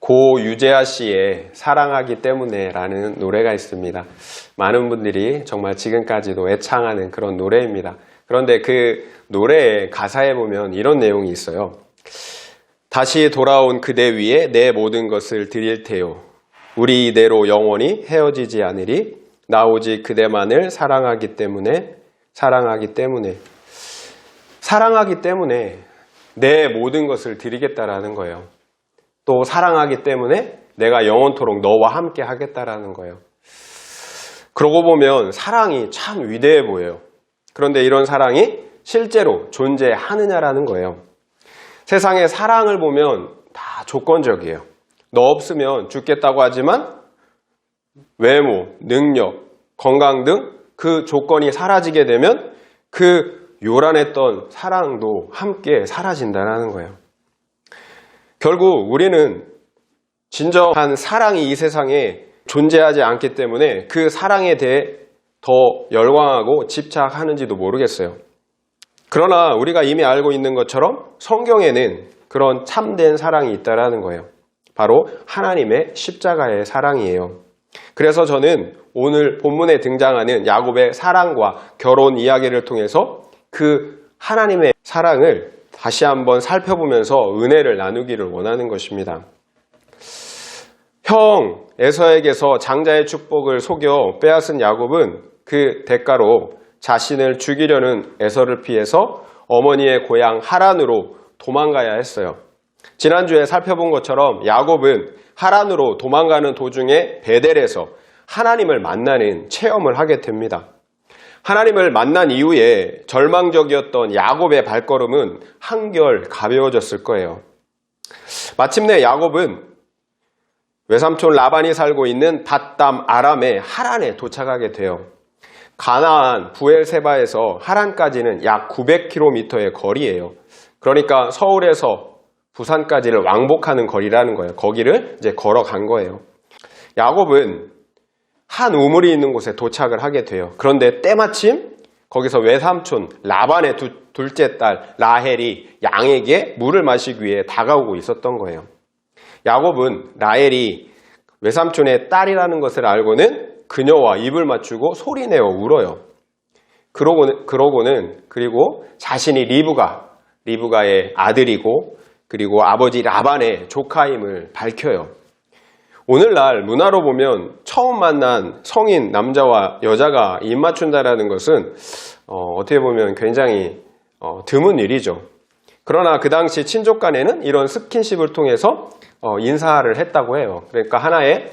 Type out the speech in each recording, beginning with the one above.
고 유재하 씨의 사랑하기 때문에 라는 노래가 있습니다. 많은 분들이 정말 지금까지도 애창하는 그런 노래입니다. 그런데 그 노래의 가사에 보면 이런 내용이 있어요. 다시 돌아온 그대 위에 내 모든 것을 드릴 테요. 우리 이대로 영원히 헤어지지 않으리. 나 오직 그대만을 사랑하기 때문에 내 모든 것을 드리겠다라는 거예요. 또 사랑하기 때문에 내가 영원토록 너와 함께 하겠다라는 거예요. 그러고 보면 사랑이 참 위대해 보여요. 그런데 이런 사랑이 실제로 존재하느냐라는 거예요. 세상의 사랑을 보면 다 조건적이에요. 너 없으면 죽겠다고 하지만 외모, 능력, 건강 등 그 조건이 사라지게 되면 그 요란했던 사랑도 함께 사라진다는 거예요. 결국 우리는 진정한 사랑이 이 세상에 존재하지 않기 때문에 그 사랑에 대해 더 열광하고 집착하는지도 모르겠어요. 그러나 우리가 이미 알고 있는 것처럼 성경에는 그런 참된 사랑이 있다는 거예요. 바로 하나님의 십자가의 사랑이에요. 그래서 저는 오늘 본문에 등장하는 야곱의 사랑과 결혼 이야기를 통해서 그 하나님의 사랑을 다시 한번 살펴보면서 은혜를 나누기를 원하는 것입니다. 형 에서에게서 장자의 축복을 속여 빼앗은 야곱은 그 대가로 자신을 죽이려는 에서를 피해서 어머니의 고향 하란으로 도망가야 했어요. 지난주에 살펴본 것처럼 야곱은 하란으로 도망가는 도중에 베델에서 하나님을 만나는 체험을 하게 됩니다. 하나님을 만난 이후에 절망적이었던 야곱의 발걸음은 한결 가벼워졌을 거예요. 마침내 야곱은 외삼촌 라반이 살고 있는 닷담 아람의 하란에 도착하게 돼요. 가나안 부엘세바에서 하란까지는 약 900km의 거리예요. 그러니까 서울에서 부산까지를 왕복하는 거리라는 거예요. 거기를 이제 걸어간 거예요. 야곱은 한 우물이 있는 곳에 도착을 하게 돼요. 그런데 때마침 거기서 외삼촌 라반의 둘째 딸 라헬이 양에게 물을 마시기 위해 다가오고 있었던 거예요. 야곱은 라헬이 외삼촌의 딸이라는 것을 알고는 그녀와 입을 맞추고 소리내어 울어요. 그리고 자신이 리브가의 아들이고 그리고 아버지 라반의 조카임을 밝혀요. 오늘날 문화로 보면 처음 만난 성인 남자와 여자가 입 맞춘다라는 것은 어떻게 보면 굉장히 드문 일이죠. 그러나 그 당시 친족 간에는 이런 스킨십을 통해서 인사를 했다고 해요. 그러니까 하나의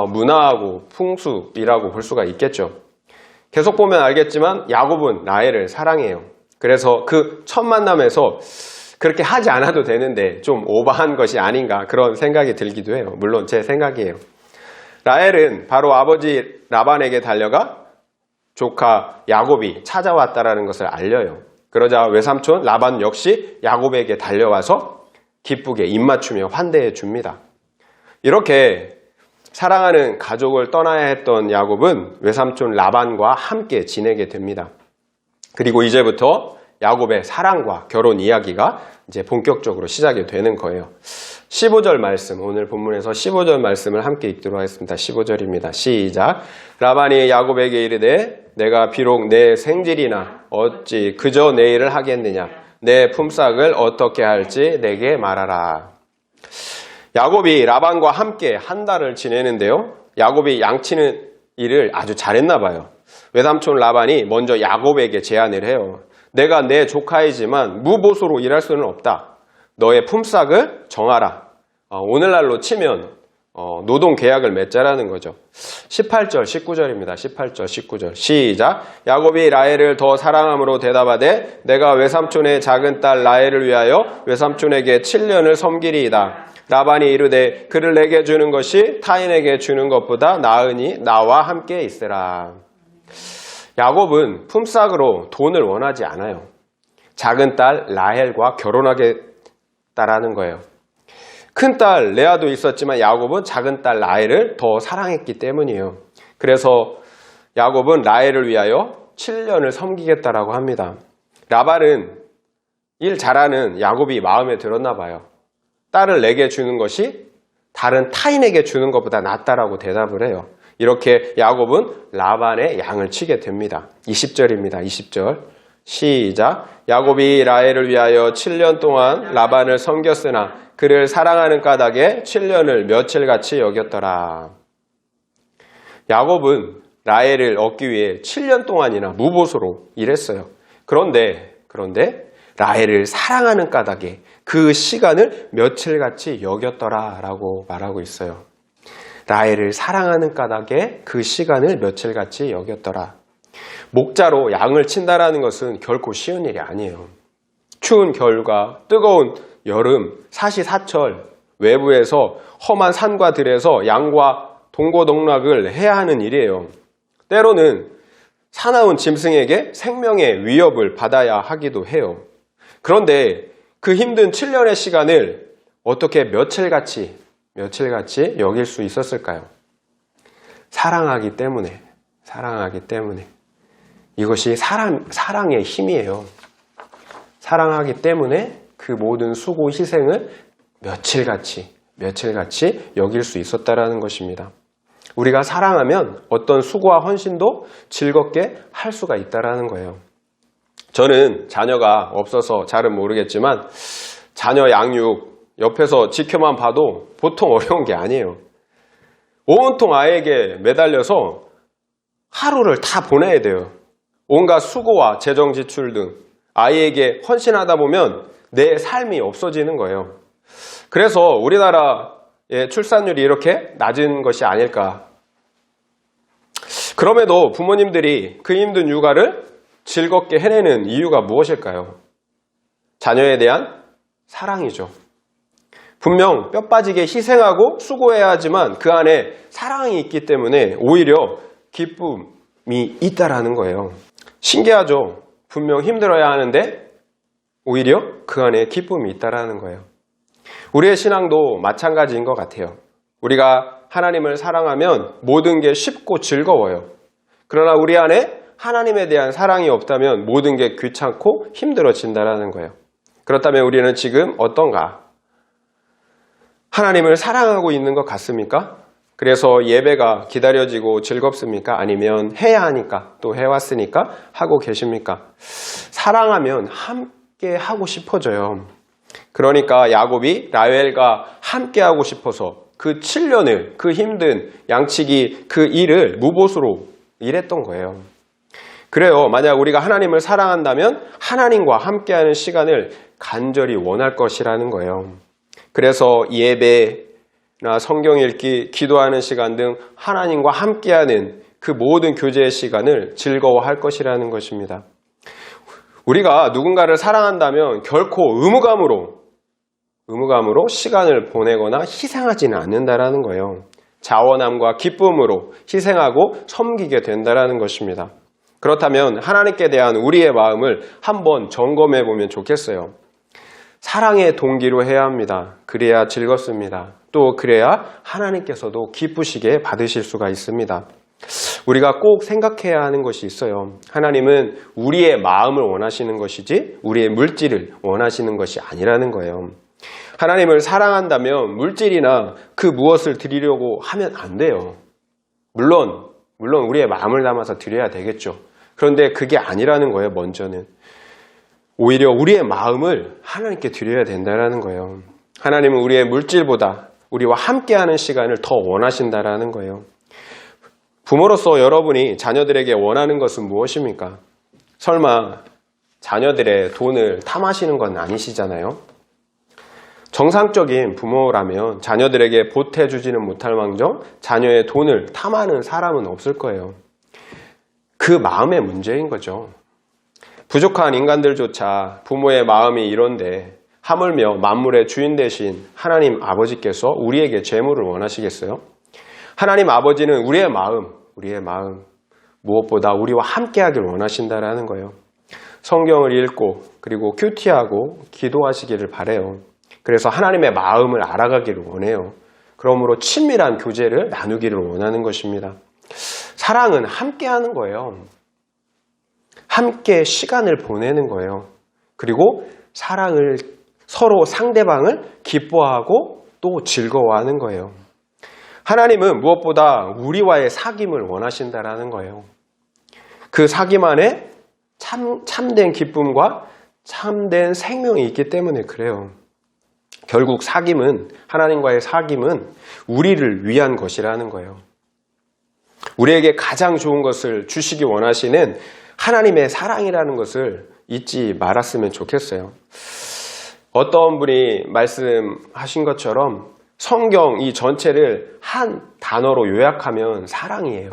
문화하고 풍습이라고 볼 수가 있겠죠. 계속 보면 알겠지만 야곱은 라헬을 사랑해요. 그래서 그 첫 만남에서 그렇게 하지 않아도 되는데 좀 오버한 것이 아닌가 그런 생각이 들기도 해요. 물론 제 생각이에요. 라헬은 바로 아버지 라반에게 달려가 조카 야곱이 찾아왔다라는 것을 알려요. 그러자 외삼촌 라반 역시 야곱에게 달려와서 기쁘게 입맞추며 환대해 줍니다. 이렇게 사랑하는 가족을 떠나야 했던 야곱은 외삼촌 라반과 함께 지내게 됩니다. 그리고 이제부터 야곱의 사랑과 결혼 이야기가 이제 본격적으로 시작이 되는 거예요. 15절 말씀, 오늘 본문에서 15절 말씀을 함께 읽도록 하겠습니다. 15절입니다. 시작. 라반이 야곱에게 이르되 내가 비록 내 생질이나 어찌 그저 내 일을 하겠느냐. 내 품삯을 어떻게 할지 내게 말하라. 야곱이 라반과 함께 한 달을 지내는데요. 야곱이 양치는 일을 아주 잘했나 봐요. 외삼촌 라반이 먼저 야곱에게 제안을 해요. 내가 내 조카이지만 무보수로 일할 수는 없다. 너의 품삯을 정하라. 오늘날로 치면 노동계약을 맺자라는 거죠. 18절, 19절입니다. 18절, 19절. 시작. 야곱이 라헬을 더 사랑함으로 대답하되 내가 외삼촌의 작은 딸 라헬을 위하여 외삼촌에게 7년을 섬기리이다. 라반이 이르되 그를 내게 주는 것이 타인에게 주는 것보다 나으니 나와 함께 있으라. 야곱은 품삯으로 돈을 원하지 않아요. 작은 딸 라헬과 결혼하겠다라는 거예요. 큰딸 레아도 있었지만 야곱은 작은 딸 라헬을 더 사랑했기 때문이에요. 그래서 야곱은 라헬을 위하여 7년을 섬기겠다라고 합니다. 라반은 일 잘하는 야곱이 마음에 들었나 봐요. 딸을 내게 주는 것이 다른 타인에게 주는 것보다 낫다라고 대답을 해요. 이렇게 야곱은 라반의 양을 치게 됩니다. 20절입니다. 20절. 시작. 야곱이 라헬을 위하여 7년 동안 라반을 섬겼으나 그를 사랑하는 까닭에 7년을 며칠같이 여겼더라. 야곱은 라헬을 얻기 위해 7년 동안이나 무보수로 일했어요. 그런데 라헬을 사랑하는 까닭에 그 시간을 며칠같이 여겼더라 라고 말하고 있어요. 라헬을 사랑하는 까닭에 그 시간을 며칠같이 여겼더라. 목자로 양을 친다라는 것은 결코 쉬운 일이 아니에요. 추운 겨울과 뜨거운 여름, 사시사철, 외부에서 험한 산과 들에서 양과 동고동락을 해야 하는 일이에요. 때로는 사나운 짐승에게 생명의 위협을 받아야 하기도 해요. 그런데 그 힘든 7년의 시간을 어떻게 며칠같이 여길 수 있었을까요? 사랑하기 때문에. 이것이 사랑의 힘이에요. 사랑하기 때문에 그 모든 수고 희생을 며칠같이 여길 수 있었다라는 것입니다. 우리가 사랑하면 어떤 수고와 헌신도 즐겁게 할 수가 있다라는 거예요. 저는 자녀가 없어서 잘은 모르겠지만 자녀 양육 옆에서 지켜만 봐도 보통 어려운 게 아니에요. 온통 아이에게 매달려서 하루를 다 보내야 돼요. 온갖 수고와 재정 지출 등 아이에게 헌신하다 보면 내 삶이 없어지는 거예요. 그래서 우리나라의 출산율이 이렇게 낮은 것이 아닐까. 그럼에도 부모님들이 그 힘든 육아를 즐겁게 해내는 이유가 무엇일까요? 자녀에 대한 사랑이죠. 분명 뼈 빠지게 희생하고 수고해야 하지만 그 안에 사랑이 있기 때문에 오히려 기쁨이 있다라는 거예요. 신기하죠? 분명 힘들어야 하는데 오히려 그 안에 기쁨이 있다라는 거예요. 우리의 신앙도 마찬가지인 것 같아요. 우리가 하나님을 사랑하면 모든 게 쉽고 즐거워요. 그러나 우리 안에 하나님에 대한 사랑이 없다면 모든 게 귀찮고 힘들어진다라는 거예요. 그렇다면 우리는 지금 어떤가? 하나님을 사랑하고 있는 것 같습니까? 그래서 예배가 기다려지고 즐겁습니까? 아니면 해야 하니까 또 해왔으니까 하고 계십니까? 사랑하면 함께 하고 싶어져요. 그러니까 야곱이 라헬과 함께 하고 싶어서 그 7년을 그 힘든 양치기 그 일을 무보수로 일했던 거예요. 그래요. 만약 우리가 하나님을 사랑한다면 하나님과 함께하는 시간을 간절히 원할 것이라는 거예요. 그래서 예배나 성경 읽기, 기도하는 시간 등 하나님과 함께하는 그 모든 교제의 시간을 즐거워할 것이라는 것입니다. 우리가 누군가를 사랑한다면 결코 의무감으로 시간을 보내거나 희생하지는 않는다라는 거예요. 자원함과 기쁨으로 희생하고 섬기게 된다라는 것입니다. 그렇다면 하나님께 대한 우리의 마음을 한번 점검해 보면 좋겠어요. 사랑의 동기로 해야 합니다. 그래야 즐겁습니다. 또 그래야 하나님께서도 기쁘시게 받으실 수가 있습니다. 우리가 꼭 생각해야 하는 것이 있어요. 하나님은 우리의 마음을 원하시는 것이지 우리의 물질을 원하시는 것이 아니라는 거예요. 하나님을 사랑한다면 물질이나 그 무엇을 드리려고 하면 안 돼요. 물론 우리의 마음을 담아서 드려야 되겠죠. 그런데 그게 아니라는 거예요. 먼저는 오히려 우리의 마음을 하나님께 드려야 된다는 거예요. 하나님은 우리의 물질보다 우리와 함께하는 시간을 더 원하신다는 거예요. 부모로서 여러분이 자녀들에게 원하는 것은 무엇입니까? 설마 자녀들의 돈을 탐하시는 건 아니시잖아요. 정상적인 부모라면 자녀들에게 보태주지는 못할 망정 자녀의 돈을 탐하는 사람은 없을 거예요. 그 마음의 문제인 거죠. 부족한 인간들조차 부모의 마음이 이런데 하물며 만물의 주인 되신 하나님 아버지께서 우리에게 재물을 원하시겠어요? 하나님 아버지는 우리의 마음 무엇보다 우리와 함께하길 원하신다라는 거예요. 성경을 읽고 그리고 큐티하고 기도하시기를 바라요. 그래서 하나님의 마음을 알아가기를 원해요. 그러므로 친밀한 교제를 나누기를 원하는 것입니다. 사랑은 함께하는 거예요. 함께 시간을 보내는 거예요. 그리고 사랑을 서로 상대방을 기뻐하고 또 즐거워하는 거예요. 하나님은 무엇보다 우리와의 사귐을 원하신다라는 거예요. 그 사귐 안에 참된 기쁨과 참된 생명이 있기 때문에 그래요. 결국 사귐은, 하나님과의 사귐은 우리를 위한 것이라는 거예요. 우리에게 가장 좋은 것을 주시기 원하시는 하나님의 사랑이라는 것을 잊지 말았으면 좋겠어요. 어떤 분이 말씀하신 것처럼 성경 이 전체를 한 단어로 요약하면 사랑이에요.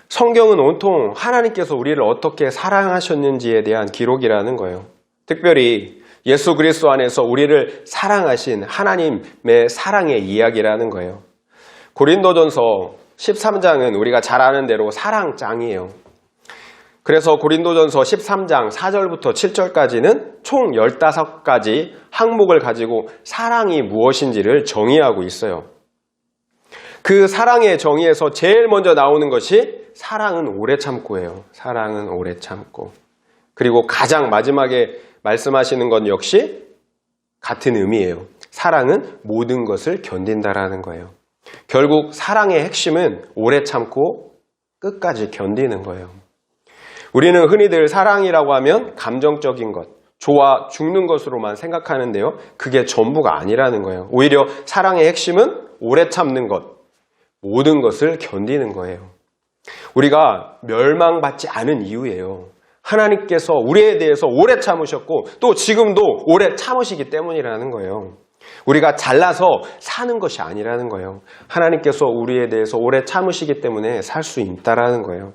성경은 온통 하나님께서 우리를 어떻게 사랑하셨는지에 대한 기록이라는 거예요. 특별히 예수 그리스도 안에서 우리를 사랑하신 하나님의 사랑의 이야기라는 거예요. 고린도전서 13장은 우리가 잘 아는 대로 사랑장이에요. 그래서 고린도전서 13장 4절부터 7절까지는 총 15가지 항목을 가지고 사랑이 무엇인지를 정의하고 있어요. 그 사랑의 정의에서 제일 먼저 나오는 것이 사랑은 오래 참고예요. 사랑은 오래 참고. 그리고 가장 마지막에 말씀하시는 건 역시 같은 의미예요. 사랑은 모든 것을 견딘다라는 거예요. 결국 사랑의 핵심은 오래 참고 끝까지 견디는 거예요. 우리는 흔히들 사랑이라고 하면 감정적인 것, 좋아 죽는 것으로만 생각하는데요. 그게 전부가 아니라는 거예요. 오히려 사랑의 핵심은 오래 참는 것, 모든 것을 견디는 거예요. 우리가 멸망받지 않은 이유예요. 하나님께서 우리에 대해서 오래 참으셨고 또 지금도 오래 참으시기 때문이라는 거예요. 우리가 잘나서 사는 것이 아니라는 거예요. 하나님께서 우리에 대해서 오래 참으시기 때문에 살 수 있다라는 거예요.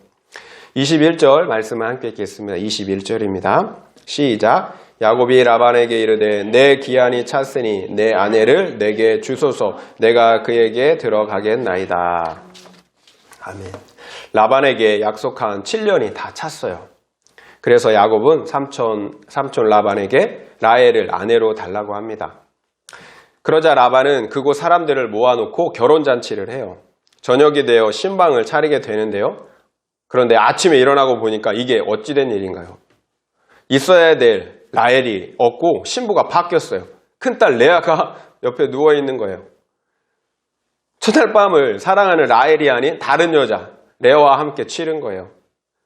21절 말씀을 함께 읽겠습니다. 21절입니다. 시작. 야곱이 라반에게 이르되 내 기한이 찼으니 내 아내를 내게 주소서 내가 그에게 들어가겠나이다. 아멘. 라반에게 약속한 7년이 다 찼어요. 그래서 야곱은 삼촌 라반에게 라헬을 아내로 달라고 합니다. 그러자 라반은 그곳 사람들을 모아놓고 결혼잔치를 해요. 저녁이 되어 신방을 차리게 되는데요. 그런데 아침에 일어나고 보니까 이게 어찌된 일인가요? 있어야 될 라헬이 없고 신부가 바뀌었어요. 큰딸 레아가 옆에 누워있는 거예요. 첫날 밤을 사랑하는 라헬이 아닌 다른 여자 레아와 함께 치른 거예요.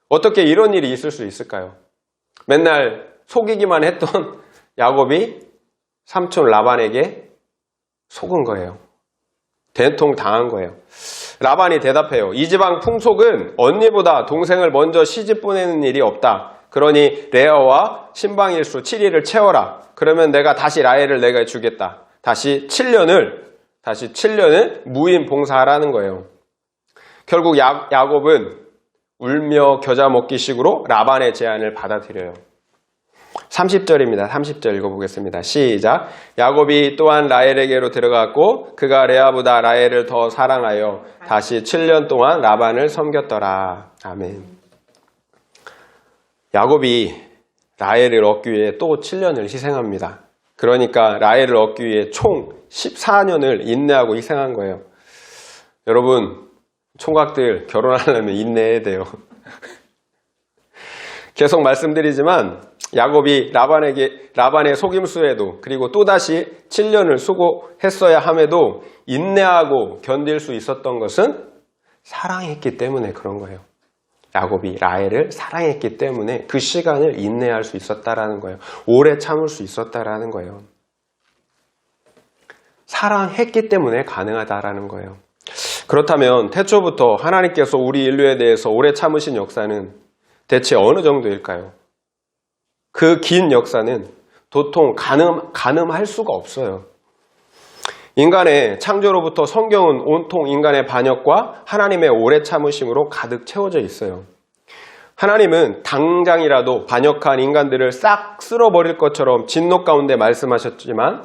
어떻게 이런 일이 있을 수 있을까요? 맨날 속이기만 했던 야곱이 삼촌 라반에게 속은 거예요. 된통 당한 거예요. 라반이 대답해요. 이 지방 풍속은 언니보다 동생을 먼저 시집 보내는 일이 없다. 그러니 레아와 신방일수 7일을 채워라. 그러면 내가 다시 라헬을 내가 주겠다. 다시 7년을 무인 봉사하라는 거예요. 결국 야곱은 울며 겨자 먹기식으로 라반의 제안을 받아들여요. 30절입니다. 30절 읽어보겠습니다. 시작. 야곱이 또한 라헬에게로 들어갔고 그가 레아보다 라헬을 더 사랑하여 다시 7년 동안 라반을 섬겼더라. 아멘. 야곱이 라헬을 얻기 위해 또 7년을 희생합니다. 그러니까 라헬을 얻기 위해 총 14년을 인내하고 희생한 거예요. 여러분, 총각들 결혼하려면 인내해야 돼요. 계속 말씀드리지만 야곱이 라반의 속임수에도 그리고 또다시 7년을 수고했어야 함에도 인내하고 견딜 수 있었던 것은 사랑했기 때문에 그런 거예요. 야곱이 라헬을 사랑했기 때문에 그 시간을 인내할 수 있었다라는 거예요. 오래 참을 수 있었다라는 거예요. 사랑했기 때문에 가능하다라는 거예요. 그렇다면 태초부터 하나님께서 우리 인류에 대해서 오래 참으신 역사는 대체 어느 정도일까요? 그 긴 역사는 도통 가늠할 수가 없어요. 인간의 창조로부터 성경은 온통 인간의 반역과 하나님의 오래 참으심으로 가득 채워져 있어요. 하나님은 당장이라도 반역한 인간들을 싹 쓸어버릴 것처럼 진노 가운데 말씀하셨지만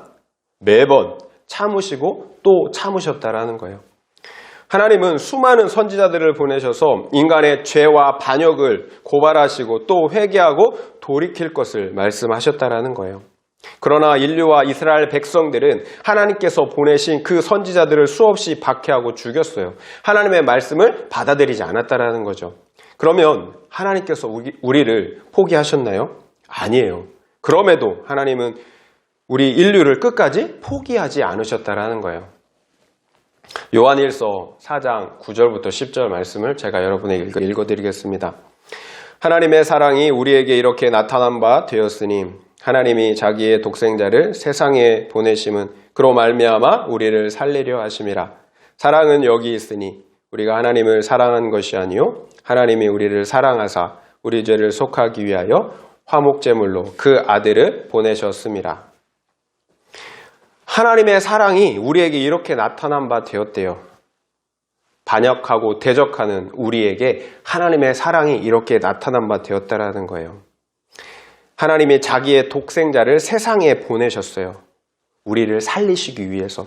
매번 참으시고 또 참으셨다라는 거예요. 하나님은 수많은 선지자들을 보내셔서 인간의 죄와 반역을 고발하시고 또 회개하고 돌이킬 것을 말씀하셨다라는 거예요. 그러나 인류와 이스라엘 백성들은 하나님께서 보내신 그 선지자들을 수없이 박해하고 죽였어요. 하나님의 말씀을 받아들이지 않았다라는 거죠. 그러면 하나님께서 우리를 포기하셨나요? 아니에요. 그럼에도 하나님은 우리 인류를 끝까지 포기하지 않으셨다라는 거예요. 요한일서 4장 9절부터 10절 말씀을 제가 여러분에게 읽어드리겠습니다. 하나님의 사랑이 우리에게 이렇게 나타난 바 되었으니 하나님이 자기의 독생자를 세상에 보내심은 그로 말미암아 우리를 살리려 하심이라. 사랑은 여기 있으니 우리가 하나님을 사랑한 것이 아니요 하나님이 우리를 사랑하사 우리 죄를 속하기 위하여 화목제물로 그 아들을 보내셨습니다. 하나님의 사랑이 우리에게 이렇게 나타난 바 되었대요. 반역하고 대적하는 우리에게 하나님의 사랑이 이렇게 나타난 바 되었다라는 거예요. 하나님이 자기의 독생자를 세상에 보내셨어요. 우리를 살리시기 위해서.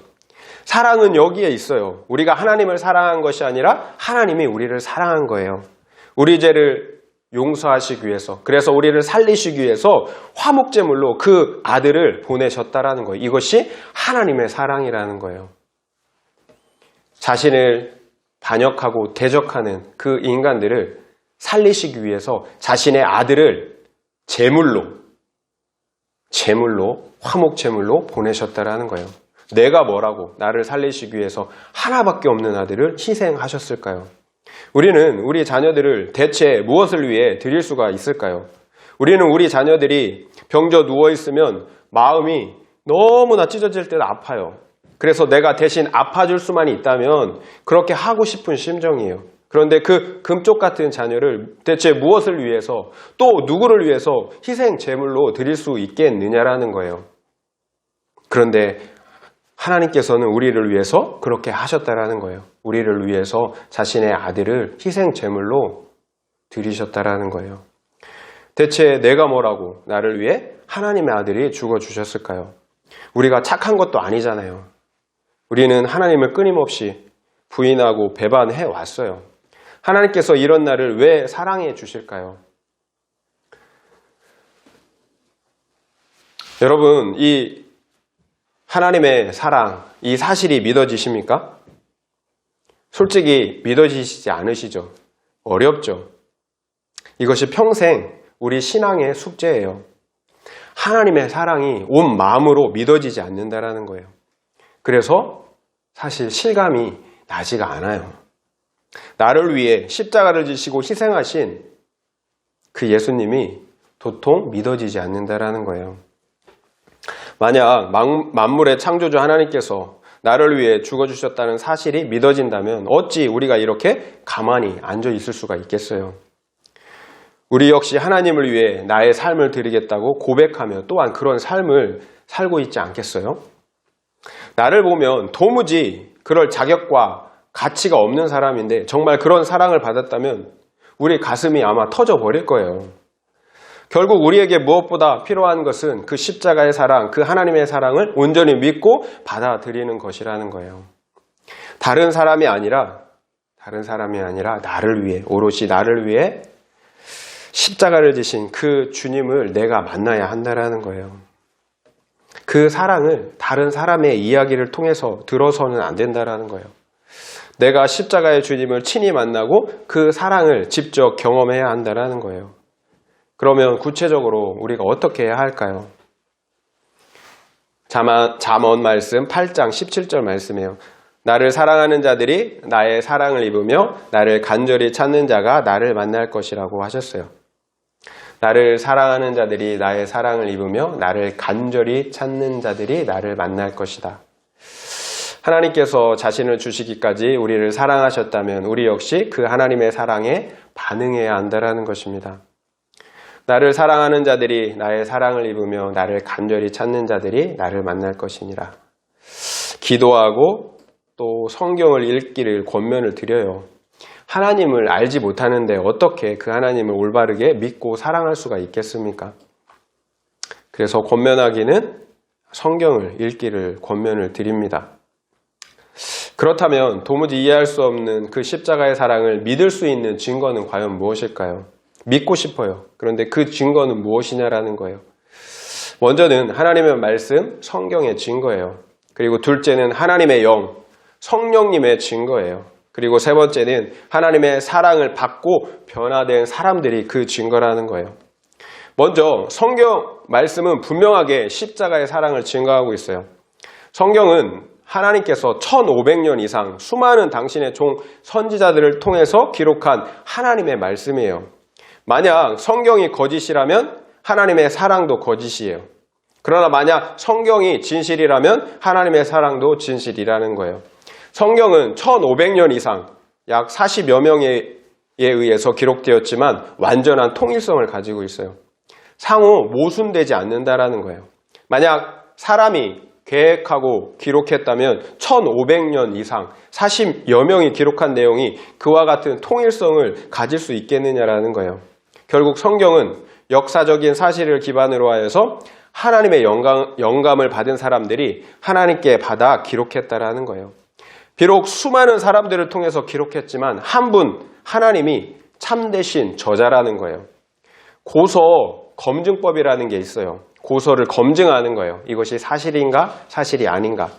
사랑은 여기에 있어요. 우리가 하나님을 사랑한 것이 아니라 하나님이 우리를 사랑한 거예요. 우리 죄를 용서하시기 위해서, 그래서 우리를 살리시기 위해서 화목제물로 그 아들을 보내셨다라는 거예요. 이것이 하나님의 사랑이라는 거예요. 자신을 반역하고 대적하는 그 인간들을 살리시기 위해서 자신의 아들을 제물로 화목제물로 보내셨다라는 거예요. 내가 뭐라고 나를 살리시기 위해서 하나밖에 없는 아들을 희생하셨을까요? 우리는 우리 자녀들을 대체 무엇을 위해 드릴 수가 있을까요? 우리는 우리 자녀들이 병져 누워있으면 마음이 너무나 찢어질 때도 아파요. 그래서 내가 대신 아파줄 수만 있다면 그렇게 하고 싶은 심정이에요. 그런데 그 금쪽 같은 자녀를 대체 무엇을 위해서 또 누구를 위해서 희생 제물로 드릴 수 있겠느냐라는 거예요. 그런데 하나님께서는 우리를 위해서 그렇게 하셨다라는 거예요. 우리를 위해서 자신의 아들을 희생 제물로 드리셨다라는 거예요. 대체 내가 뭐라고 나를 위해 하나님의 아들이 죽어주셨을까요? 우리가 착한 것도 아니잖아요. 우리는 하나님을 끊임없이 부인하고 배반해 왔어요. 하나님께서 이런 나를 왜 사랑해 주실까요? 여러분, 이 하나님의 사랑, 이 사실이 믿어지십니까? 솔직히 믿어지시지 않으시죠? 어렵죠? 이것이 평생 우리 신앙의 숙제예요. 하나님의 사랑이 온 마음으로 믿어지지 않는다라는 거예요. 그래서 사실 실감이 나지가 않아요. 나를 위해 십자가를 지시고 희생하신 그 예수님이 도통 믿어지지 않는다라는 거예요. 만약 만물의 창조주 하나님께서 나를 위해 죽어주셨다는 사실이 믿어진다면 어찌 우리가 이렇게 가만히 앉아 있을 수가 있겠어요? 우리 역시 하나님을 위해 나의 삶을 드리겠다고 고백하며 또한 그런 삶을 살고 있지 않겠어요? 나를 보면 도무지 그럴 자격과 가치가 없는 사람인데 정말 그런 사랑을 받았다면 우리 가슴이 아마 터져버릴 거예요. 결국 우리에게 무엇보다 필요한 것은 그 십자가의 사랑, 그 하나님의 사랑을 온전히 믿고 받아들이는 것이라는 거예요. 다른 사람이 아니라 나를 위해, 오롯이 나를 위해 십자가를 지신 그 주님을 내가 만나야 한다라는 거예요. 그 사랑을 다른 사람의 이야기를 통해서 들어서는 안 된다라는 거예요. 내가 십자가의 주님을 친히 만나고 그 사랑을 직접 경험해야 한다라는 거예요. 그러면 구체적으로 우리가 어떻게 해야 할까요? 잠언 말씀 8장 17절 말씀이에요. 나를 사랑하는 자들이 나의 사랑을 입으며 나를 간절히 찾는 자가 나를 만날 것이라고 하셨어요. 나를 사랑하는 자들이 나의 사랑을 입으며 나를 간절히 찾는 자들이 나를 만날 것이다. 하나님께서 자신을 주시기까지 우리를 사랑하셨다면 우리 역시 그 하나님의 사랑에 반응해야 한다는 것입니다. 나를 사랑하는 자들이 나의 사랑을 입으며 나를 간절히 찾는 자들이 나를 만날 것이니라. 기도하고 또 성경을 읽기를 권면을 드려요. 하나님을 알지 못하는데 어떻게 그 하나님을 올바르게 믿고 사랑할 수가 있겠습니까? 그래서 권면하기는 성경을 읽기를 권면을 드립니다. 그렇다면 도무지 이해할 수 없는 그 십자가의 사랑을 믿을 수 있는 증거는 과연 무엇일까요? 믿고 싶어요. 그런데 그 증거는 무엇이냐라는 거예요. 먼저는 하나님의 말씀, 성경의 증거예요. 그리고 둘째는 하나님의 영, 성령님의 증거예요. 그리고 세 번째는 하나님의 사랑을 받고 변화된 사람들이 그 증거라는 거예요. 먼저 성경 말씀은 분명하게 십자가의 사랑을 증거하고 있어요. 성경은 하나님께서 1500년 이상 수많은 당신의 종 선지자들을 통해서 기록한 하나님의 말씀이에요. 만약 성경이 거짓이라면 하나님의 사랑도 거짓이에요. 그러나 만약 성경이 진실이라면 하나님의 사랑도 진실이라는 거예요. 성경은 1500년 이상 약 40여 명에 의해서 기록되었지만 완전한 통일성을 가지고 있어요. 상호 모순되지 않는다라는 거예요. 만약 사람이 계획하고 기록했다면 1500년 이상 40여 명이 기록한 내용이 그와 같은 통일성을 가질 수 있겠느냐라는 거예요. 결국 성경은 역사적인 사실을 기반으로 하여서 하나님의 영감을 받은 사람들이 하나님께 받아 기록했다라는 거예요. 비록 수많은 사람들을 통해서 기록했지만 한 분 하나님이 참되신 저자라는 거예요. 고서 검증법이라는 게 있어요. 고서를 검증하는 거예요. 이것이 사실인가 사실이 아닌가.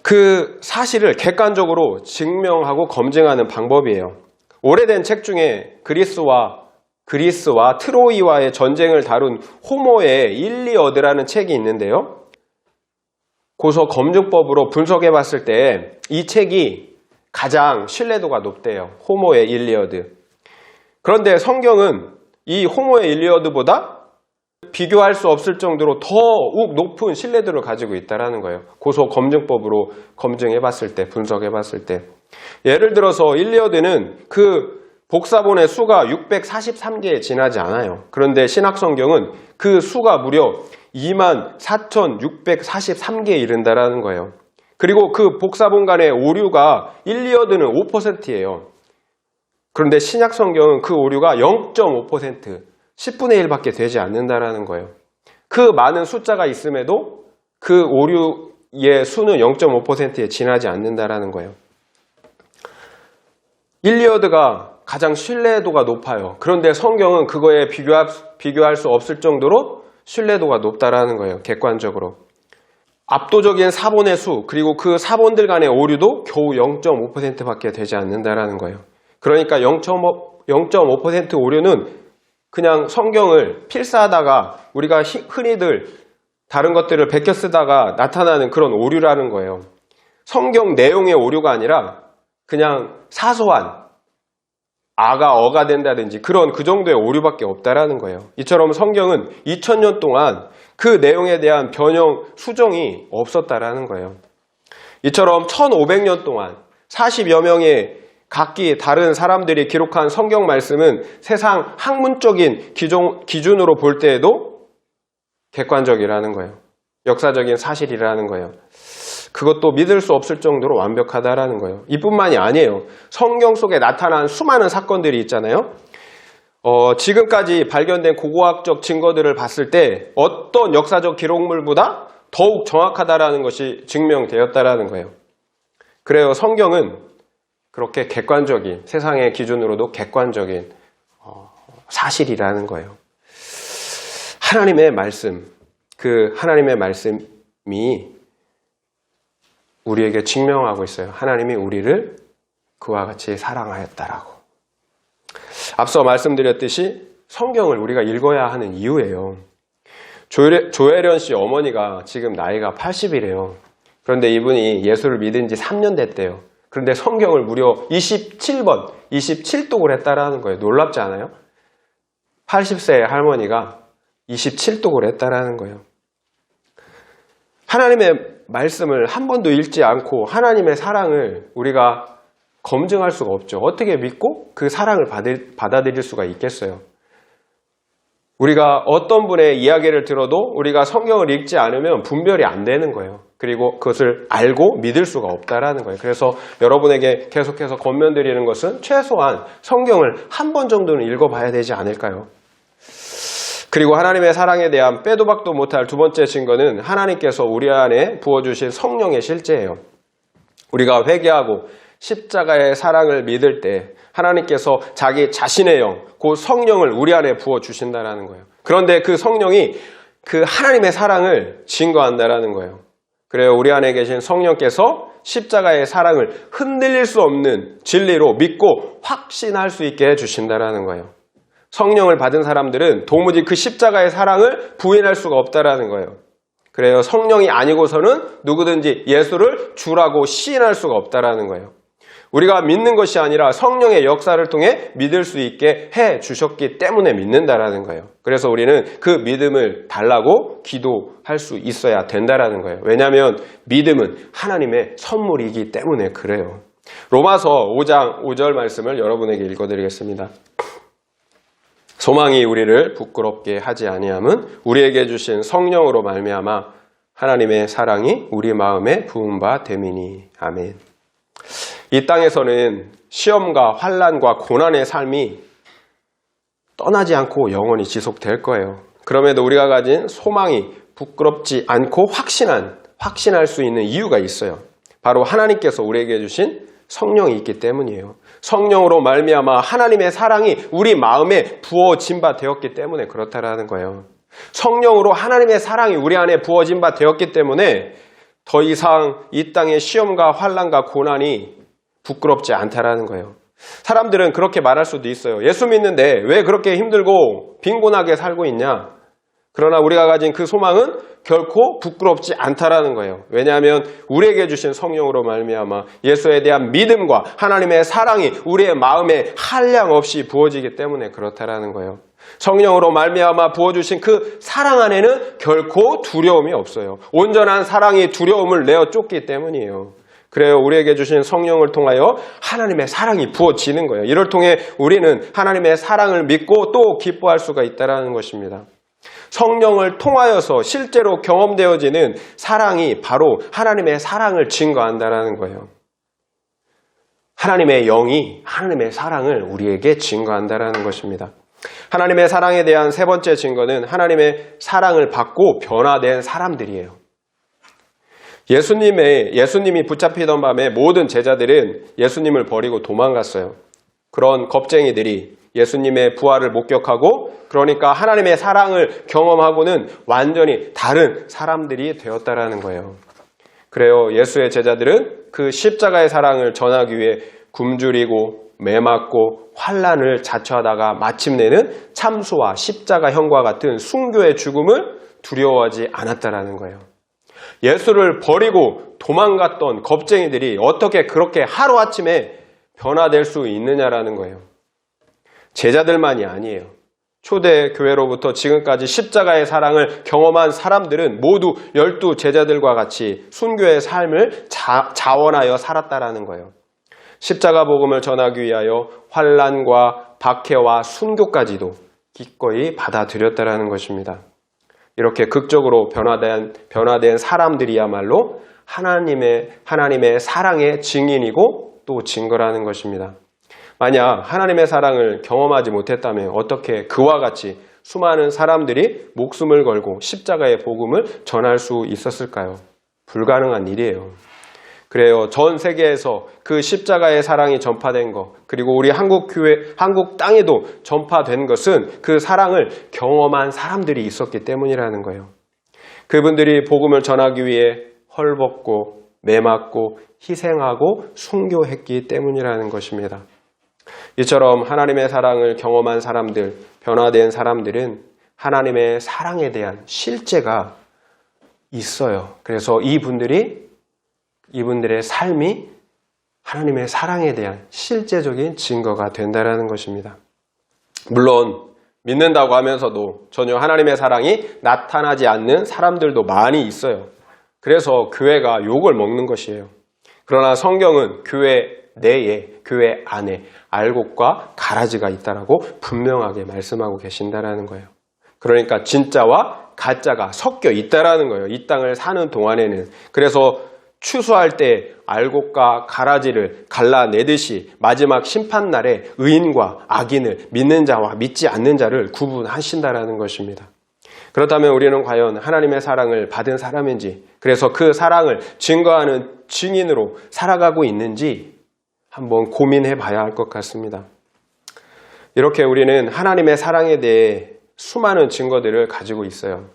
그 사실을 객관적으로 증명하고 검증하는 방법이에요. 오래된 책 중에 그리스와 트로이와의 전쟁을 다룬 호모의 일리어드라는 책이 있는데요. 고서 검증법으로 분석해 봤을 때 이 책이 가장 신뢰도가 높대요. 호모의 일리어드. 그런데 성경은 이 호모의 일리어드보다 비교할 수 없을 정도로 더욱 높은 신뢰도를 가지고 있다는 거예요. 고서 검증법으로 검증해 봤을 때, 분석해 봤을 때. 예를 들어서 일리어드는 그 복사본의 수가 643개에 지나지 않아요. 그런데 신약성경은 그 수가 무려 24,643개에 이른다라는 거예요. 그리고 그 복사본 간의 오류가 일리어드는 5%예요. 그런데 신약성경은 그 오류가 0.5%, 10분의 1밖에 되지 않는다라는 거예요. 그 많은 숫자가 있음에도 그 오류의 수는 0.5%에 지나지 않는다라는 거예요. 일리어드가 가장 신뢰도가 높아요. 그런데 성경은 그거에 비교할 수 없을 정도로 신뢰도가 높다라는 거예요. 객관적으로. 압도적인 사본의 수, 그리고 그 사본들 간의 오류도 겨우 0.5%밖에 되지 않는다라는 거예요. 그러니까 0.5% 오류는 그냥 성경을 필사하다가 우리가 흔히들 다른 것들을 베껴 쓰다가 나타나는 그런 오류라는 거예요. 성경 내용의 오류가 아니라 그냥 사소한 아가 어가 된다든지 그 정도의 오류밖에 없다라는 거예요. 이처럼 성경은 2000년 동안 그 내용에 대한 변형, 수정이 없었다라는 거예요. 이처럼 1500년 동안 40여 명의 각기 다른 사람들이 기록한 성경 말씀은 세상 학문적인 기준으로 볼 때에도 객관적이라는 거예요. 역사적인 사실이라는 거예요. 그것도 믿을 수 없을 정도로 완벽하다라는 거예요. 이뿐만이 아니에요. 성경 속에 나타난 수많은 사건들이 있잖아요. 지금까지 발견된 고고학적 증거들을 봤을 때 어떤 역사적 기록물보다 더욱 정확하다라는 것이 증명되었다라는 거예요. 그래요. 성경은 그렇게 객관적인, 세상의 기준으로도 객관적인 사실이라는 거예요. 하나님의 말씀, 그 하나님의 말씀이 우리에게 증명하고 있어요. 하나님이 우리를 그와 같이 사랑하였다라고. 앞서 말씀드렸듯이 성경을 우리가 읽어야 하는 이유예요. 조혜련 씨 어머니가 지금 나이가 80이래요. 그런데 이분이 예수를 믿은 지 3년 됐대요. 그런데 성경을 무려 27독을 했다라는 거예요. 놀랍지 않아요? 80세의 할머니가 27독을 했다라는 거예요. 하나님의 말씀을 한 번도 읽지 않고 하나님의 사랑을 우리가 검증할 수가 없죠. 어떻게 믿고 그 사랑을 받아들일 수가 있겠어요? 우리가 어떤 분의 이야기를 들어도 우리가 성경을 읽지 않으면 분별이 안 되는 거예요. 그리고 그것을 알고 믿을 수가 없다라는 거예요. 그래서 여러분에게 계속해서 권면드리는 것은 최소한 성경을 한 번 정도는 읽어봐야 되지 않을까요? 그리고 하나님의 사랑에 대한 빼도 박도 못할 두 번째 증거는 하나님께서 우리 안에 부어주신 성령의 실제예요. 우리가 회개하고 십자가의 사랑을 믿을 때 하나님께서 자기 자신의 영, 그 성령을 우리 안에 부어주신다는 거예요. 그런데 그 성령이 그 하나님의 사랑을 증거한다는 거예요. 그래요. 우리 안에 계신 성령께서 십자가의 사랑을 흔들릴 수 없는 진리로 믿고 확신할 수 있게 해주신다는 거예요. 성령을 받은 사람들은 도무지 그 십자가의 사랑을 부인할 수가 없다라는 거예요. 그래요. 성령이 아니고서는 누구든지 예수를 주라고 시인할 수가 없다라는 거예요. 우리가 믿는 것이 아니라 성령의 역사를 통해 믿을 수 있게 해 주셨기 때문에 믿는다라는 거예요. 그래서 우리는 그 믿음을 달라고 기도할 수 있어야 된다라는 거예요. 왜냐하면 믿음은 하나님의 선물이기 때문에 그래요. 로마서 5장 5절 말씀을 여러분에게 읽어드리겠습니다. 소망이 우리를 부끄럽게 하지 아니함은 우리에게 주신 성령으로 말미암아 하나님의 사랑이 우리 마음에 부은 바 됨이니. 아멘. 이 땅에서는 시험과 환난과 고난의 삶이 떠나지 않고 영원히 지속될 거예요. 그럼에도 우리가 가진 소망이 부끄럽지 않고 확신할 수 있는 이유가 있어요. 바로 하나님께서 우리에게 주신 성령이 있기 때문이에요. 성령으로 말미암아 하나님의 사랑이 우리 마음에 부어진 바 되었기 때문에 그렇다라는 거예요. 성령으로 하나님의 사랑이 우리 안에 부어진 바 되었기 때문에 더 이상 이 땅의 시험과 환난과 고난이 부끄럽지 않다라는 거예요. 사람들은 그렇게 말할 수도 있어요. 예수 믿는데 왜 그렇게 힘들고 빈곤하게 살고 있냐? 그러나 우리가 가진 그 소망은 결코 부끄럽지 않다라는 거예요. 왜냐하면 우리에게 주신 성령으로 말미암아 예수에 대한 믿음과 하나님의 사랑이 우리의 마음에 한량없이 부어지기 때문에 그렇다라는 거예요. 성령으로 말미암아 부어주신 그 사랑 안에는 결코 두려움이 없어요. 온전한 사랑이 두려움을 내어 쫓기 때문이에요. 그래요. 우리에게 주신 성령을 통하여 하나님의 사랑이 부어지는 거예요. 이를 통해 우리는 하나님의 사랑을 믿고 또 기뻐할 수가 있다는 것입니다. 성령을 통하여서 실제로 경험되어지는 사랑이 바로 하나님의 사랑을 증거한다는 거예요. 하나님의 영이 하나님의 사랑을 우리에게 증거한다는 것입니다. 하나님의 사랑에 대한 세 번째 증거는 하나님의 사랑을 받고 변화된 사람들이에요. 예수님이 붙잡히던 밤에 모든 제자들은 예수님을 버리고 도망갔어요. 그런 겁쟁이들이 예수님의 부활을 목격하고 그러니까 하나님의 사랑을 경험하고는 완전히 다른 사람들이 되었다라는 거예요. 그래요. 예수의 제자들은 그 십자가의 사랑을 전하기 위해 굶주리고 매맞고 환난을 자초하다가 마침내는 참수와 십자가형과 같은 순교의 죽음을 두려워하지 않았다라는 거예요. 예수를 버리고 도망갔던 겁쟁이들이 어떻게 그렇게 하루아침에 변화될 수 있느냐라는 거예요. 제자들만이 아니에요. 초대 교회로부터 지금까지 십자가의 사랑을 경험한 사람들은 모두 12 제자들과 같이 순교의 삶을 자원하여 살았다라는 거예요. 십자가 복음을 전하기 위하여 환난과 박해와 순교까지도 기꺼이 받아들였다라는 것입니다. 이렇게 극적으로 변화된 사람들이야말로 하나님의 사랑의 증인이고 또 증거라는 것입니다. 만약 하나님의 사랑을 경험하지 못했다면 어떻게 그와 같이 수많은 사람들이 목숨을 걸고 십자가의 복음을 전할 수 있었을까요? 불가능한 일이에요. 그래요. 전 세계에서 그 십자가의 사랑이 전파된 것, 그리고 우리 한국 땅에도 전파된 것은 그 사랑을 경험한 사람들이 있었기 때문이라는 거예요. 그분들이 복음을 전하기 위해 헐벗고 매맞고 희생하고 순교했기 때문이라는 것입니다. 이처럼 하나님의 사랑을 경험한 사람들, 변화된 사람들은 하나님의 사랑에 대한 실제가 있어요. 그래서 이분들의 삶이 하나님의 사랑에 대한 실제적인 증거가 된다는 것입니다. 물론 믿는다고 하면서도 전혀 하나님의 사랑이 나타나지 않는 사람들도 많이 있어요. 그래서 교회가 욕을 먹는 것이에요. 그러나 성경은 교회 내에, 교회 안에 알곡과 가라지가 있다라고 분명하게 말씀하고 계신다라는 거예요. 그러니까 진짜와 가짜가 섞여 있다라는 거예요. 이 땅을 사는 동안에는. 그래서 추수할 때 알곡과 가라지를 갈라내듯이 마지막 심판날에 의인과 악인을 믿는 자와 믿지 않는 자를 구분하신다라는 것입니다. 그렇다면 우리는 과연 하나님의 사랑을 받은 사람인지, 그래서 그 사랑을 증거하는 증인으로 살아가고 있는지 한번 고민해 봐야 할 것 같습니다. 이렇게 우리는 하나님의 사랑에 대해 수많은 증거들을 가지고 있어요.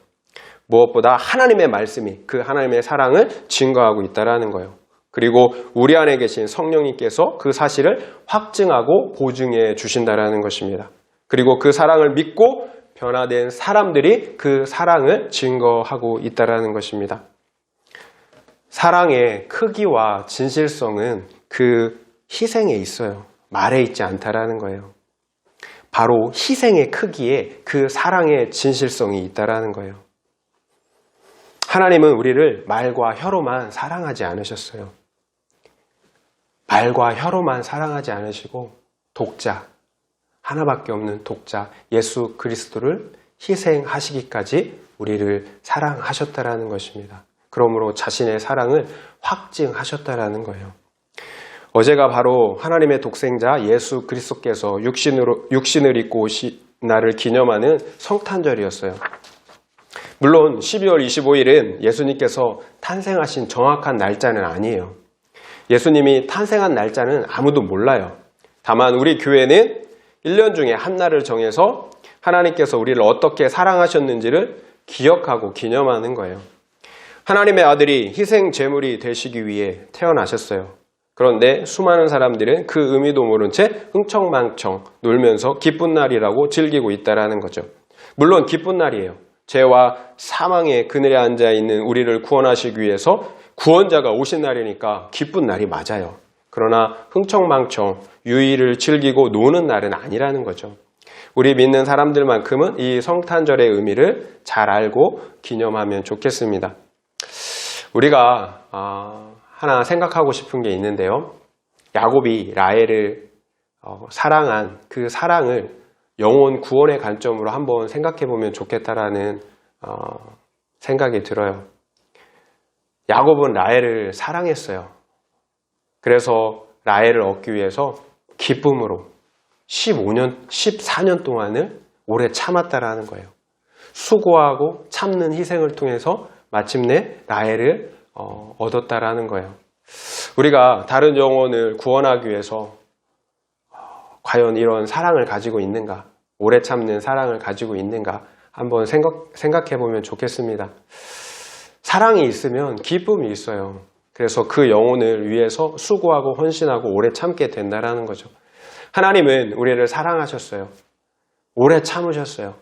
무엇보다 하나님의 말씀이 그 하나님의 사랑을 증거하고 있다는 거예요. 그리고 우리 안에 계신 성령님께서 그 사실을 확증하고 보증해 주신다는 것입니다. 그리고 그 사랑을 믿고 변화된 사람들이 그 사랑을 증거하고 있다는 것입니다. 사랑의 크기와 진실성은 그 희생에 있어요. 말에 있지 않다라는 거예요. 바로 희생의 크기에 그 사랑의 진실성이 있다라는 거예요. 하나님은 우리를 말과 혀로만 사랑하지 않으셨어요. 말과 혀로만 사랑하지 않으시고 독자, 하나밖에 없는 독자 예수 그리스도를 희생하시기까지 우리를 사랑하셨다라는 것입니다. 그러므로 자신의 사랑을 확증하셨다라는 거예요. 어제가 바로 하나님의 독생자 예수 그리스도께서 육신을 입고 오신 날을 기념하는 성탄절이었어요. 물론 12월 25일은 예수님께서 탄생하신 정확한 날짜는 아니에요. 예수님이 탄생한 날짜는 아무도 몰라요. 다만 우리 교회는 1년 중에 한 날을 정해서 하나님께서 우리를 어떻게 사랑하셨는지를 기억하고 기념하는 거예요. 하나님의 아들이 희생 제물이 되시기 위해 태어나셨어요. 그런데 수많은 사람들은 그 의미도 모른 채 흥청망청 놀면서 기쁜 날이라고 즐기고 있다는 거죠. 물론 기쁜 날이에요. 죄와 사망의 그늘에 앉아있는 우리를 구원하시기 위해서 구원자가 오신 날이니까 기쁜 날이 맞아요. 그러나 흥청망청 유의를 즐기고 노는 날은 아니라는 거죠. 우리 믿는 사람들만큼은 이 성탄절의 의미를 잘 알고 기념하면 좋겠습니다. 우리가 하나 생각하고 싶은 게 있는데요. 야곱이 라헬을 사랑한 그 사랑을 영혼 구원의 관점으로 한번 생각해 보면 좋겠다라는 생각이 들어요. 야곱은 라헬을 사랑했어요. 그래서 라헬을 얻기 위해서 기쁨으로 14년 동안을 오래 참았다라는 거예요. 수고하고 참는 희생을 통해서 마침내 라헬을 얻었다라는 거예요. 우리가 다른 영혼을 구원하기 위해서 과연 이런 사랑을 가지고 있는가? 오래 참는 사랑을 가지고 있는가? 한번 생각해 보면 좋겠습니다. 사랑이 있으면 기쁨이 있어요. 그래서 그 영혼을 위해서 수고하고 헌신하고 오래 참게 된다라는 거죠. 하나님은 우리를 사랑하셨어요. 오래 참으셨어요.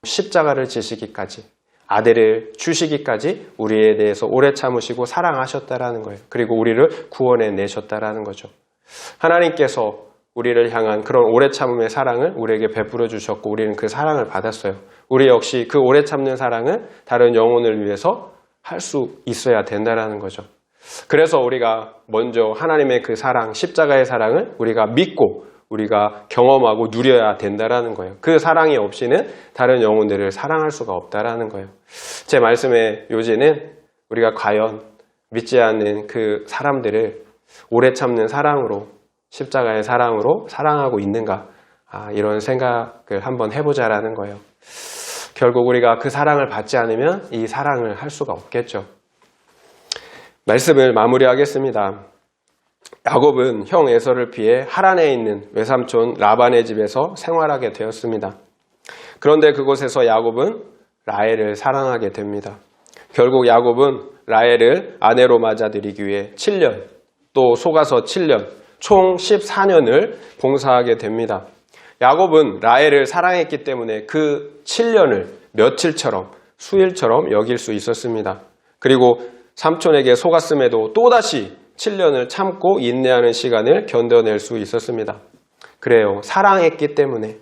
십자가를 지시기까지, 아들을 주시기까지 우리에 대해서 오래 참으시고 사랑하셨다라는 거예요. 그리고 우리를 구원해 내셨다라는 거죠. 하나님께서 우리를 향한 그런 오래 참음의 사랑을 우리에게 베풀어 주셨고 우리는 그 사랑을 받았어요. 우리 역시 그 오래 참는 사랑을 다른 영혼을 위해서 할 수 있어야 된다라는 거죠. 그래서 우리가 먼저 하나님의 그 사랑, 십자가의 사랑을 우리가 믿고 우리가 경험하고 누려야 된다라는 거예요. 그 사랑이 없이는 다른 영혼들을 사랑할 수가 없다라는 거예요. 제 말씀의 요지는 우리가 과연 믿지 않는 그 사람들을 오래 참는 사랑으로, 십자가의 사랑으로 사랑하고 있는가, 이런 생각을 한번 해보자라는 거예요. 결국 우리가 그 사랑을 받지 않으면 이 사랑을 할 수가 없겠죠. 말씀을 마무리하겠습니다. 야곱은 형 에서를 피해 하란에 있는 외삼촌 라반의 집에서 생활하게 되었습니다. 그런데 그곳에서 야곱은 라헬을 사랑하게 됩니다. 결국 야곱은 라헬을 아내로 맞아들이기 위해 7년, 또 속아서 7년, 총 14년을 봉사하게 됩니다. 야곱은 라헬을 사랑했기 때문에 그 7년을 며칠처럼, 수일처럼 여길 수 있었습니다. 그리고 삼촌에게 속았음에도 또다시 7년을 참고 인내하는 시간을 견뎌낼 수 있었습니다. 그래요. 사랑했기 때문에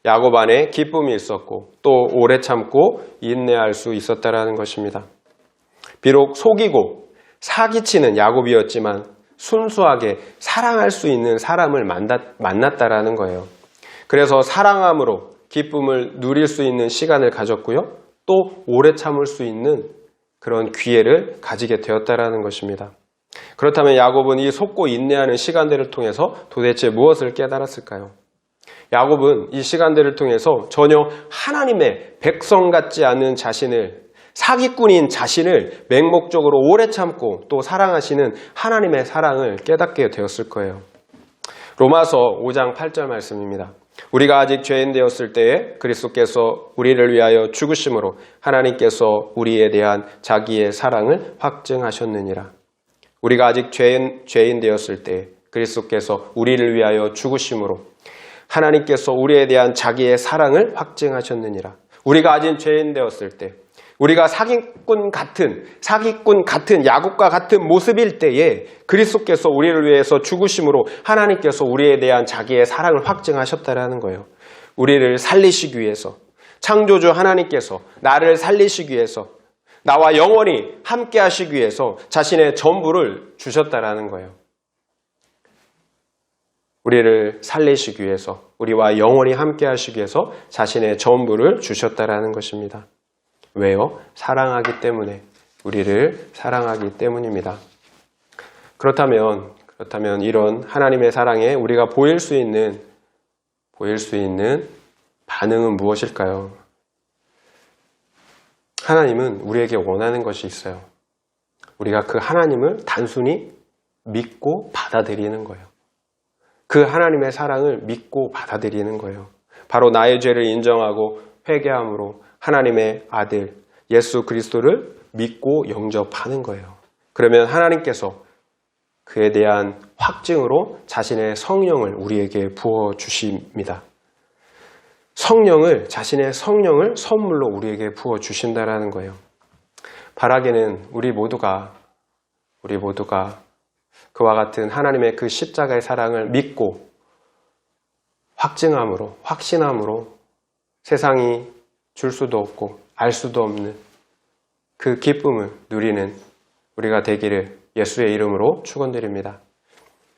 야곱 안에 기쁨이 있었고 또 오래 참고 인내할 수 있었다는 것입니다. 비록 속이고 사기치는 야곱이었지만 순수하게 사랑할 수 있는 사람을 만났다라는 거예요. 그래서 사랑함으로 기쁨을 누릴 수 있는 시간을 가졌고요. 또 오래 참을 수 있는 그런 기회를 가지게 되었다라는 것입니다. 그렇다면 야곱은 이 속고 인내하는 시간들을 통해서 도대체 무엇을 깨달았을까요? 야곱은 이 시간들을 통해서 전혀 하나님의 백성 같지 않은 자신을, 사기꾼인 자신을 맹목적으로 오래 참고 또 사랑하시는 하나님의 사랑을 깨닫게 되었을 거예요. 로마서 5장 8절 말씀입니다. 우리가 아직 죄인 되었을 때에 그리스도께서 우리를 위하여 죽으심으로 하나님께서 우리에 대한 자기의 사랑을 확증하셨느니라. 우리가 아직 죄인 되었을 때에 그리스도께서 우리를 위하여 죽으심으로 하나님께서 우리에 대한 자기의 사랑을 확증하셨느니라. 우리가 아직 죄인 되었을 때, 우리가 사기꾼 같은 야곱과 같은 모습일 때에 그리스도께서 우리를 위해서 죽으심으로 하나님께서 우리에 대한 자기의 사랑을 확증하셨다라는 거예요. 우리를 살리시기 위해서, 창조주 하나님께서 나를 살리시기 위해서, 나와 영원히 함께 하시기 위해서 자신의 전부를 주셨다라는 거예요. 우리를 살리시기 위해서, 우리와 영원히 함께 하시기 위해서 자신의 전부를 주셨다라는 것입니다. 왜요? 사랑하기 때문에, 우리를 사랑하기 때문입니다. 그렇다면 이런 하나님의 사랑에 우리가 보일 수 있는 반응은 무엇일까요? 하나님은 우리에게 원하는 것이 있어요. 우리가 그 하나님을 단순히 믿고 받아들이는 거예요. 그 하나님의 사랑을 믿고 받아들이는 거예요. 바로 나의 죄를 인정하고 회개함으로 하나님의 아들 예수 그리스도를 믿고 영접하는 거예요. 그러면 하나님께서 그에 대한 확증으로 자신의 성령을 우리에게 부어주십니다. 자신의 성령을 선물로 우리에게 부어주신다라는 거예요. 바라기는 우리 모두가 그와 같은 하나님의 그 십자가의 사랑을 믿고 확신함으로 세상이 줄 수도 없고 알 수도 없는 그 기쁨을 누리는 우리가 되기를 예수의 이름으로 축원드립니다.